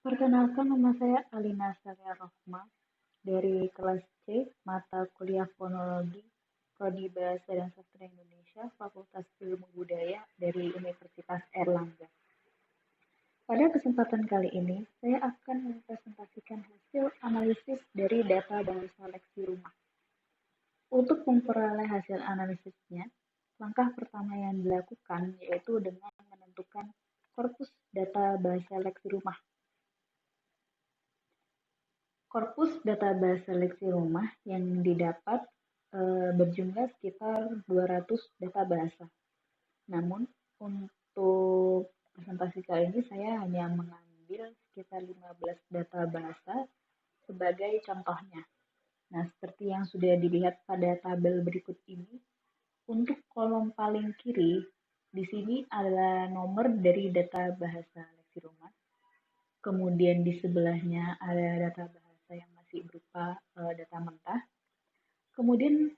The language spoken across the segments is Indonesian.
Perkenalkan, nama saya Alina Saria Rohma dari kelas C, mata kuliah Fonologi, Prodi Bahasa dan Sastra Indonesia, Fakultas Ilmu Budaya dari Universitas Airlangga. Pada kesempatan kali ini, saya akan mempresentasikan hasil analisis dari data bahasa leksi rumah. Untuk memperoleh hasil analisisnya, langkah pertama yang dilakukan yaitu dengan menentukan korpus data bahasa leksi rumah. Korpus data bahasa leksi rumah yang didapat berjumlah sekitar 200 data bahasa. Namun, untuk presentasi kali ini saya hanya mengambil sekitar 15 data bahasa sebagai contohnya. Nah, seperti yang sudah dilihat pada tabel berikut ini, untuk kolom paling kiri, di sini adalah nomor dari data bahasa leksi rumah. Kemudian di sebelahnya ada data bahasa yang masih berupa data mentah. Kemudian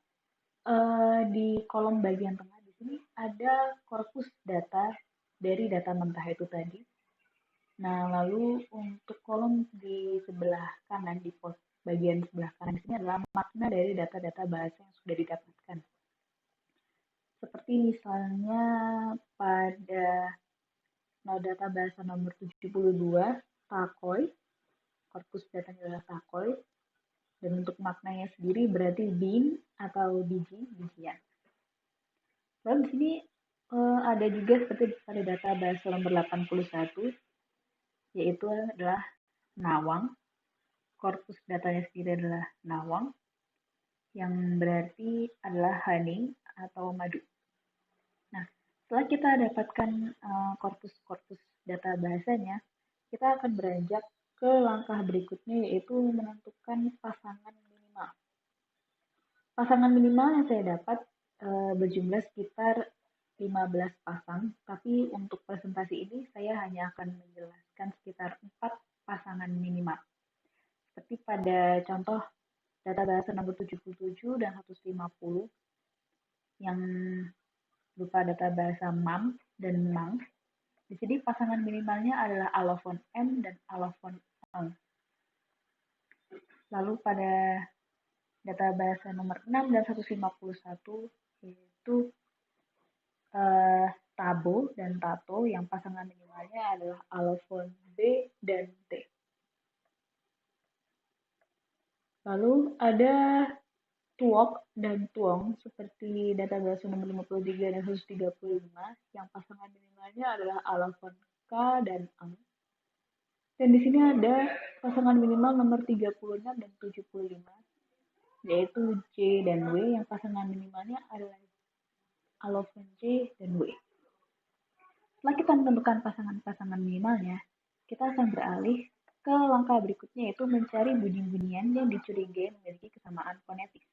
di kolom bagian tengah di sini ada korpus data dari data mentah itu tadi. Nah, lalu untuk kolom di sebelah kanan, di bagian sebelah kanan di sini adalah makna dari data-data bahasa yang sudah didapatkan. Seperti misalnya pada data bahasa nomor 72, Takoy, korpus datanya adalah Takoy, dan untuk maknanya sendiri berarti bean atau biji, bijian. Lalu di sini ada juga seperti pada data bahasa nomor 81, yaitu adalah nawang. Korpus datanya sendiri adalah nawang, yang berarti adalah honey atau madu. Nah, setelah kita dapatkan korpus-korpus data bahasanya, kita akan beranjak ke langkah berikutnya, yaitu menentukan pasangan minimal. Pasangan minimal yang saya dapat berjumlah sekitar 15 pasang, tapi untuk presentasi ini saya hanya akan menjelaskan sekitar 4 pasangan minimal. Seperti pada contoh data bahasa nomor 77 dan 150 yang berupa data bahasa mam dan mang. Di sini pasangan minimalnya adalah alofon M dan alofon eng. Lalu pada data bahasa nomor 6 dan 151 yaitu tabo dan tato yang pasangan minimalnya adalah alofon B dan T. Lalu ada tuok dan tuong seperti data bahasa nomor 53 dan 135 yang pasangan minimalnya adalah alofon K dan eng. Dan di sini ada pasangan minimal nomor 36 dan 75 yaitu J dan W yang pasangan minimalnya adalah alofon J dan W. Setelah kita menentukan pasangan-pasangan minimalnya, kita akan beralih ke langkah berikutnya, yaitu mencari bunyi-bunyian yang dicurigai memiliki kesamaan fonetik.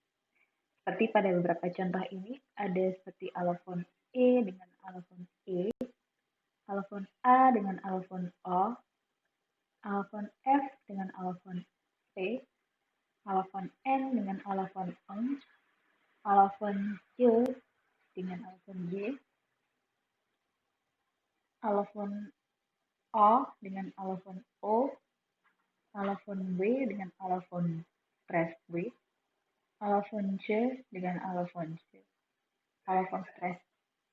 Seperti pada beberapa contoh ini, ada seperti alofon E dengan alofon E, alofon A dengan alofon O, alofon F dengan alofon P, alofon N dengan alofon eng, alofon J dengan alofon J, alofon O dengan alofon O, alofon W dengan alofon stres W, alofon C dengan alofon C, alofon stres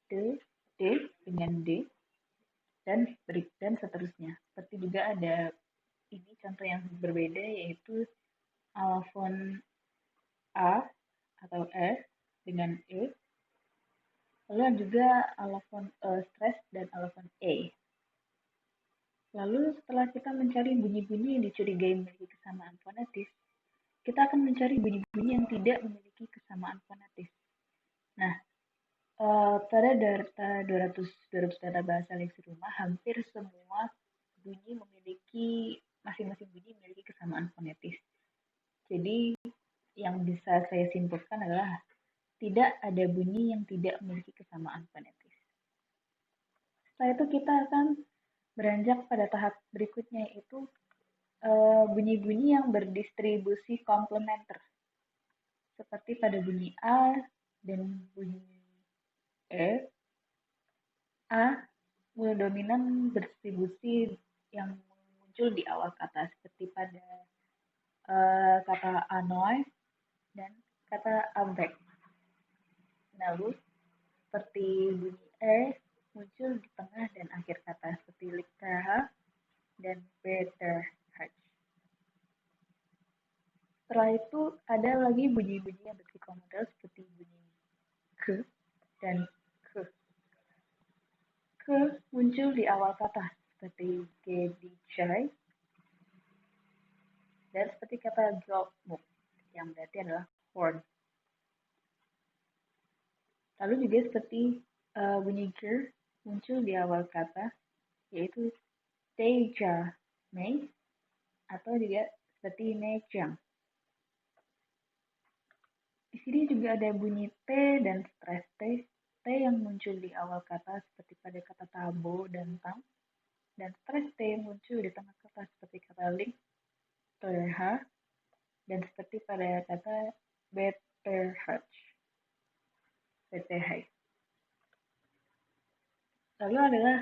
D dengan D, dan seterusnya. Seperti juga ada ini contoh yang berbeda, yaitu alofon A atau S dengan E, lalu juga alofon stres dan alofon E. Lalu setelah kita mencari bunyi-bunyi yang dicurigai memiliki kesamaan fonetis, kita akan mencari bunyi-bunyi yang tidak memiliki kesamaan fonetis. Nah, pada data 200 data bahasa leksi rumah, hampir semua bunyi memiliki, masing-masing bunyi memiliki kesamaan fonetis. Jadi, yang bisa saya simpulkan adalah tidak ada bunyi yang tidak memiliki kesamaan fonetis. Setelah itu kita akan beranjak pada tahap berikutnya, yaitu bunyi-bunyi yang berdistribusi komplementer. Seperti pada bunyi A dan bunyi E, A dominan berdistribusi yang muncul di awal kata seperti pada kata annoy dan kata avec. Lalu seperti bunyi muncul di tengah dan akhir kata seperti liktah dan better. Setelah itu ada lagi bunyi-bunyi yang bersifat modal seperti bunyi ke dan ke. Ke muncul di awal kata seperti gedicai dan seperti kata jokmuk yang berarti adalah horn. Lalu juga seperti bunyi ger muncul di awal kata yaitu teja mei atau juga seperti nejang. Di sini juga ada bunyi T dan stres T. T yang muncul di awal kata seperti pada kata tabo dan tang. Dan stres T muncul di tengah kata seperti kata link, terha, dan seperti pada kata betterhatch. BTH. Lalu adalah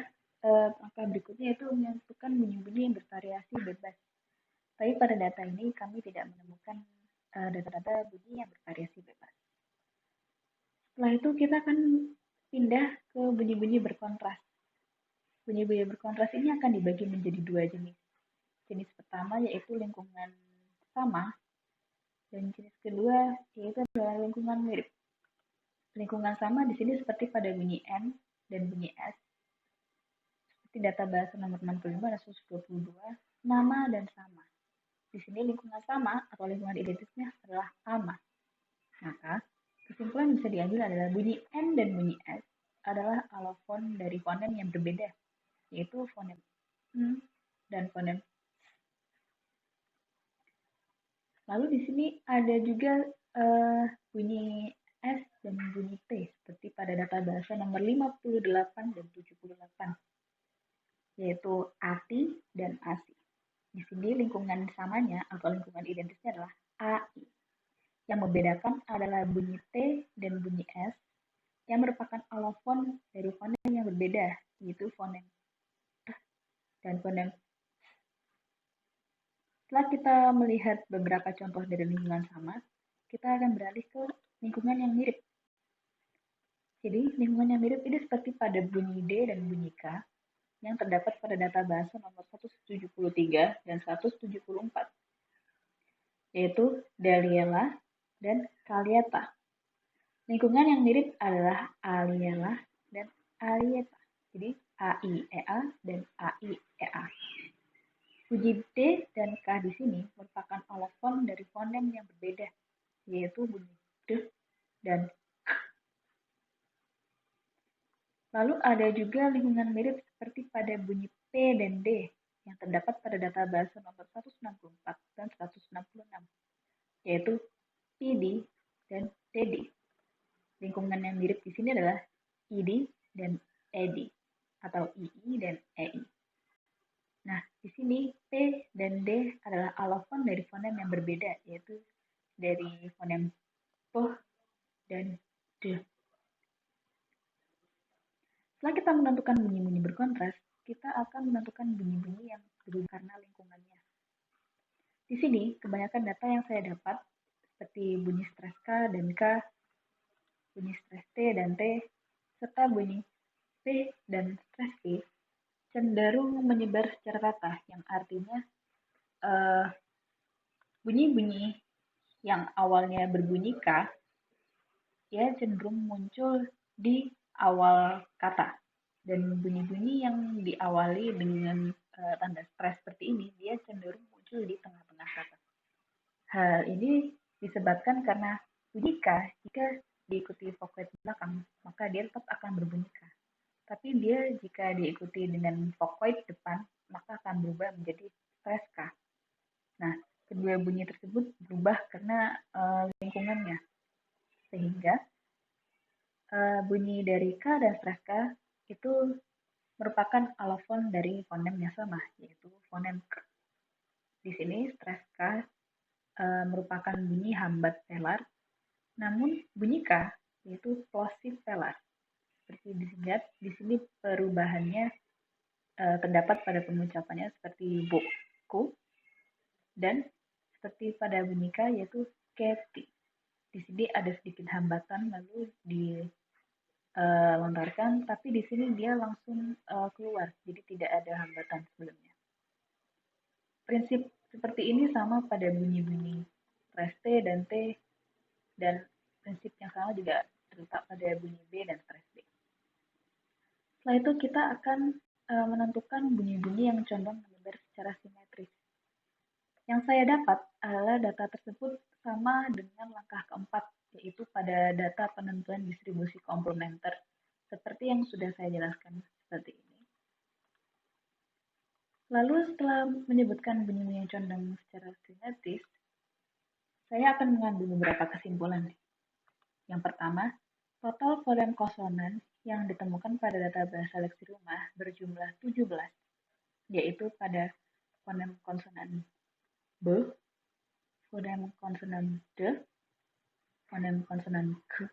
angka berikutnya itu menentukan bunyi-bunyi yang bervariasi bebas. Tapi pada data ini kami tidak menemukan data-data bunyi yang bervariasi bebas. Setelah itu kita akan pindah ke bunyi-bunyi berkontras. Bunyi-bunyi berkontras ini akan dibagi menjadi dua jenis. Jenis pertama yaitu lingkungan sama, dan jenis kedua yaitu adalah lingkungan mirip. Lingkungan sama di sini seperti pada bunyi N dan bunyi S. Seperti data bahasa nomor 65 dan 122, nama dan sama. Di sini lingkungan sama atau lingkungan identitasnya adalah ama. Maka, kesimpulan yang bisa diambil adalah bunyi N dan bunyi S adalah alofon dari fonem yang berbeda, yaitu fonem N dan fonem. Lalu di sini ada juga bunyi S dan bunyi T seperti pada data bahasa nomor 58 dan 78, yaitu ATI dan ASI. Di sini lingkungan samanya atau lingkungan identitasnya adalah AI. Yang membedakan adalah bunyi T dan bunyi S yang merupakan alofon dari fonem yang berbeda, yaitu fonem T dan fonem. Setelah kita melihat beberapa contoh dari lingkungan sama, kita akan beralih ke lingkungan yang mirip. Jadi, lingkungan yang mirip ini seperti pada bunyi D dan bunyi K yang terdapat pada data bahasa nomor 173 dan 174, yaitu Daliela dan Kalieta. Lingkungan yang mirip adalah Aliela dan Alieta. Jadi AIEA dan AIEA. Bunyi D dan K di sini merupakan alofon dari fonem yang berbeda, yaitu bunyi D dan K. Lalu ada juga lingkungan mirip seperti pada bunyi P dan D yang terdapat pada data bahasa nomor 164 dan 166, yaitu PD dan TD. Lingkungan yang mirip di sini adalah ID dan ED atau II dan EI. Nah, di sini P dan D adalah alofon dari fonem yang berbeda, yaitu dari fonem P dan D. Setelah kita menentukan bunyi-bunyi berkontras, kita akan menentukan bunyi-bunyi yang berubah karena lingkungannya. Di sini, kebanyakan data yang saya dapat, seperti bunyi stres K dan K, bunyi stres T dan T, serta bunyi P dan stres P, cenderung menyebar secara rata, yang artinya bunyi-bunyi yang awalnya berbunyi K, ya cenderung muncul di awal kata. Dan bunyi-bunyi yang diawali dengan tanda stres seperti ini, dia cenderung muncul di tengah-tengah kata. Hal ini disebabkan karena bunyi K, jika diikuti vokoid belakang, maka dia tetap akan berbunyi K. Tapi dia jika diikuti dengan vokoid depan, maka akan berubah menjadi stres K. Nah, kedua bunyi tersebut berubah karena lingkungannya. Sehingga bunyi dari K dan stres K itu merupakan alofon dari fonem yang sama, yaitu fonem K. Di sini stres K merupakan bunyi hambat velar, namun bunyi K yaitu plosive velar. Seperti dilihat di sini perubahannya terdapat pada pengucapannya seperti bo. ku, dan seperti pada bunyi K yaitu Katy. Di sini ada sedikit hambatan lalu dilontarkan, tapi di sini dia langsung keluar, jadi tidak ada hambatan sebelumnya. Prinsip seperti ini sama pada bunyi-bunyi stress T dan T, dan prinsip yang sama juga terletak pada bunyi B dan stress B. Setelah itu kita akan menentukan bunyi-bunyi yang condong menyebar secara simetris. Yang saya dapat adalah data tersebut sama dengan langkah keempat, yaitu pada data penentuan distribusi komplementer, seperti yang sudah saya jelaskan seperti ini. Lalu setelah menyebutkan bunyi-bunyi yang condong secara simetris, saya akan mengambil beberapa kesimpulan. Yang pertama, total fonem konsonan yang ditemukan pada data bahasa leksi rumah berjumlah 17, yaitu pada fonem konsonan B, fonem konsonan D, fonem konsonan K,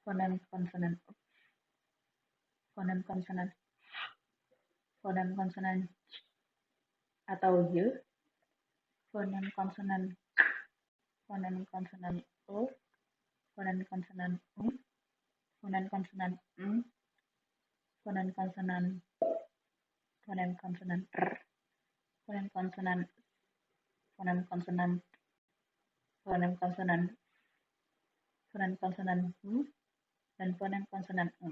fonem konsonan U, fonem konsonan fonem konsonan C atau Y, fonem konsonan K, fonem konsonan O, fonem konsonan U, fonem konsonan M, fonem konsonan fonem konsonan R, fonem konsonan fonem konsonan fonem konsonan fonem konsonan U, dan fonem konsonan U.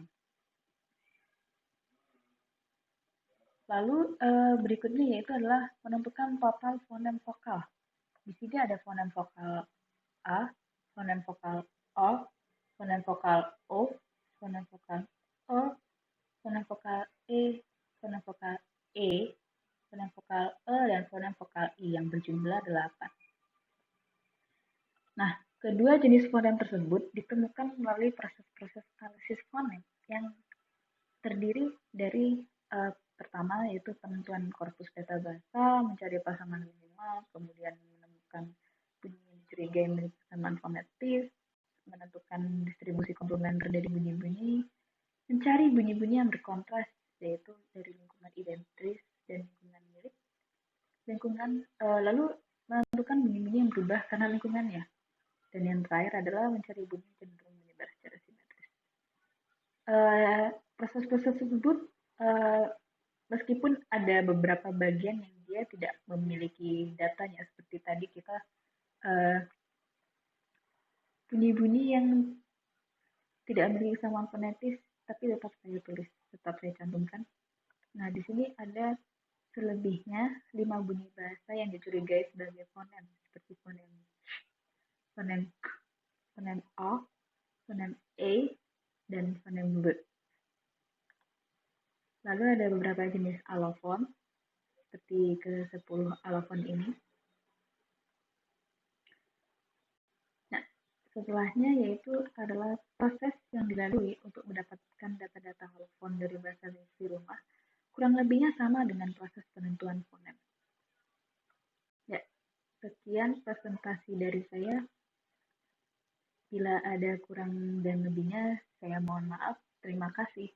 Lalu berikutnya yaitu adalah menentukan total fonem vokal. Di sini ada fonem vokal A, fonem vokal O, fonem vokal O, fonem vokal O, fonem vokal E, fonem vokal E, fonem vokal E, dan fonem vokal I yang berjumlah 8. Nah, kedua jenis fonem tersebut ditemukan melalui proses-proses analisis fonem yang terdiri dari pertama yaitu penentuan korpus data bahasa, mencari pasangan minimal, kemudian menemukan bunyi yang dicurigai memiliki kesamaan fonetis, menentukan distribusi komplementer dari bunyi-bunyi, mencari bunyi-bunyi yang berkontras yaitu dari lingkungan identis dan lingkungan mirip, lalu menentukan bunyi-bunyi yang berubah karena lingkungannya, dan yang terakhir adalah mencari bunyi yang cenderung menyebar secara simetris. Proses-proses tersebut meskipun ada beberapa bagian yang dia tidak memiliki datanya, seperti tadi kita bunyi-bunyi yang tidak memiliki kesamaan fonetis, tapi tetap saya tulis, tetap saya cantumkan. Nah, di sini ada selebihnya 5 bunyi bahasa yang dicurigai sebagai fonem, seperti fonem K, fonem O, fonem E, dan fonem B. Lalu ada beberapa jenis alofon, seperti ke-10 alofon ini. Nah, setelahnya yaitu adalah proses yang dilalui untuk mendapatkan data-data alofon dari bahasa leksi rumah, kurang lebihnya sama dengan proses penentuan fonem. Ya, sekian presentasi dari saya. Bila ada kurang dan lebihnya, saya mohon maaf. Terima kasih.